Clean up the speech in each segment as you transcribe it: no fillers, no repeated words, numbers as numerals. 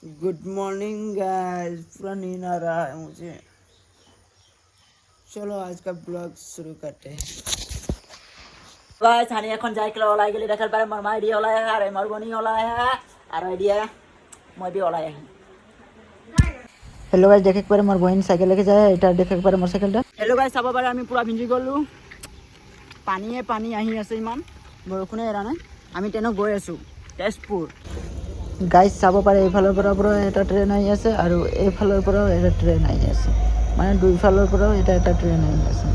Good morning guys. पूरा नींद आ रहा है मुझे। चलो आज का ब्लॉग शुरू करते हैं। गाइस हानि এখন যাই কেলা ওলাই গেলি দেখার পারে মোর মাই দি ওলাই আর মোর বনি ওলাই আর আইডিয়া মই দি ওলাই আহি। हेलो गाइस देखे पारे मोर बहन साइकेल लेके जाए এটা देखे पारे मोर साइकेलটা। हेलो गाइस চাব পারে আমি পুরা ভিজি গলো। পানীয়ে পানী আহি আছে ইমান বৰষুণে এৰা নাই। আমি তেনো গৈ আছো তেজপুৰ। গাইস চাব পাৰে এইফালৰ পৰা পুৰা এটা ট্ৰেন আহি আছে আৰু এইফালৰ পৰাও এটা ট্ৰেন আহি আছে। মানে দুইফালৰ পৰাও এটা এটা ট্ৰেন আহি আছে।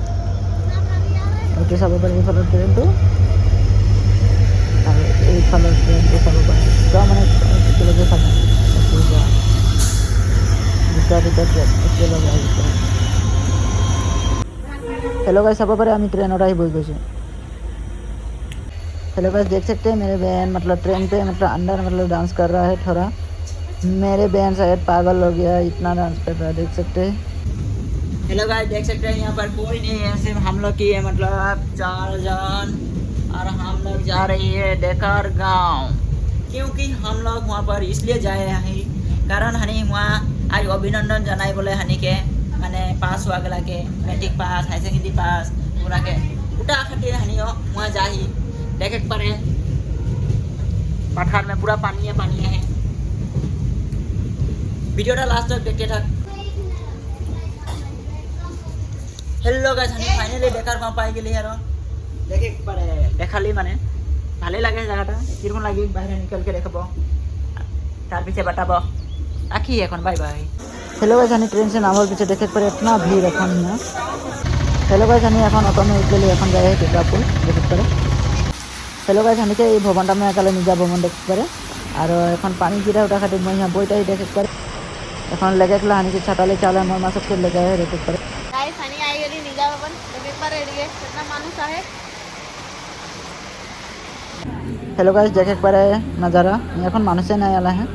এইটো চাব পাৰে এইফালৰ ট্ৰেনটো আৰু এইফালৰ ট্ৰেনটো চাব পারে। তো মানে একেলগে চাব দুটা ট্রেন একেলগে আহিছে। हेलो गाइस सब पर আমি ट्रेन और ही बोल गए। हेलो गाइस देख सकते हैं मेरे बहन मतलब ट्रेन पे मतलब अंदर मतलब डांस कर रहा है थोड़ा। मेरे बहन शायद पागल हो गया इतना डांस कर रहा है देख सकते हैं। हेलो गाइस देख सकते हैं यहाँ पर कोई नहीं है सिर्फ हम लोग की है मतलब 4 जन और हम लोग जा रही है डेकार गांव। क्योंकि हम लोग वहाँ पर इसलिए जाए हैं कारण हनी वहाँ आज अभिनंदन जनाई बोले हनी के माने पास हुआ गला के matric pass high secondary pass पूरा के उठा खातिर हनी वहाँ जा ही देखे पड़े। पठार में पूरा पानी है। वीडियोটা लास्ट तक देखते থাক। Hello guys Honey finally decker गांव पाई गेली यार देखे पड़े देखाली माने ভালে লাগে জায়গাটা কিরকম লাগি বাইরে নিকল के দেখাবো তার পিছে বাটাবো রাখি এখন বাই বাই। हेलो गाइस हनी ट्रेन से नामर पीछे देखे पर इतना भीड़ এখন है। हेलो गाइस हनी এখন অটো में उठले এখন যায় টিকাপুর দেखे पर। हेलो गाइस हनी के এই ভবনটা में একালে নিজা ভবন দেখতে পারে আর এখন পানি গিরা ওটা খাতে মই यहाँ বইটাই দেখতে পারে। এখন লেগে গেল হানি के ছাটালে চালে আমার মা सबके लगा है देखते पर। गाइस हनी आई गेली निजा भवन देखे पर एडिए कितना मानुस आहे। हेलो गाइस देखे पर नजारा এখন মানুষে নাই আলা है।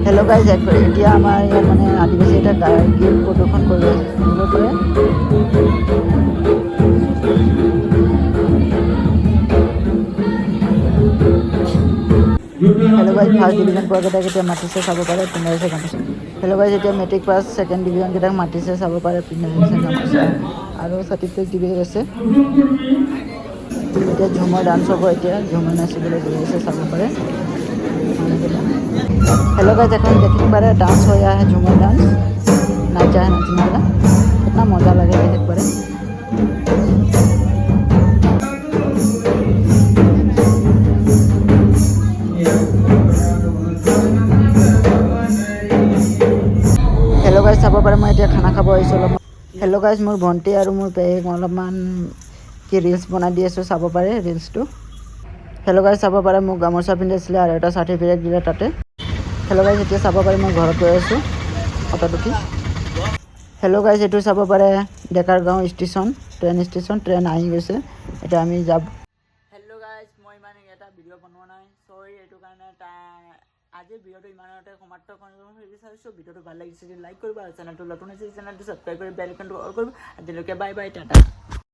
हेलो गाइस এতিয়া আমার মানে আদিবাসী এটা গিয়ে প্রদর্শন করবে পরে। हेलो गाइस फार्स्ट डिवीजन পরকেটা কেটা মাটিছে চাব পারে পিনাইছে গামছা। हेलो गाइस এটা মেট্রিক পাস সেকেন্ড ডিভিজন কেটা মাটিছে চাব পারে পিনাইছে গামছা আৰু সার্টিফিকেট দিবে আছে। এটা ঝুমার ডান্স হ'ব এতিয়া ঝুমার নাচিবলৈ গৈ আছে চাব পারে। हेलो गाइस এখন देखने पारे डांस हो है झूमर डांस नाचा है नाचने वाला कितना मजा लगे देखे पारे। हेलो गाइस सब पारे मैं এতিয়া खाना खाब आइছো। हेलो गाइस मोर भंटी और मोर पेक अलपमान की रिल्स बना दी आছো চাব পারে রিলসটো। हेलो गाइस চাব পারে মোক গামোচা পিন্ধাইছিলে আৰু এটা সাৰ্টিফিকেট দিলে তাতে। हेलो गाइस এতিয়া চাব পাৰে মই ঘৰত গৈ আছো অটোত উঠি। हेलो गाइस এটো চাব পাৰে ডেকাৰ গাঁও ষ্টেচন ট্ৰেন আহি গৈছে এটা আমি যাব। हेलो गाइस মই মানে এটা ভিডিও বনোৱা নাই সৰি এটো কাৰণে আজি ভিডিওটো ইমানতে সমাপ্ত কৰিম বিচাৰিছো। ভিডিওটো ভাল লাগিছে যদি লাইক কৰিবা আৰু চেনেলটো নতুন আছে চেনেলটো সাবস্ক্ৰাইব কৰি বেল আইকনটো অন কৰিবা। আজিলৈকে বাই বাই টাটা।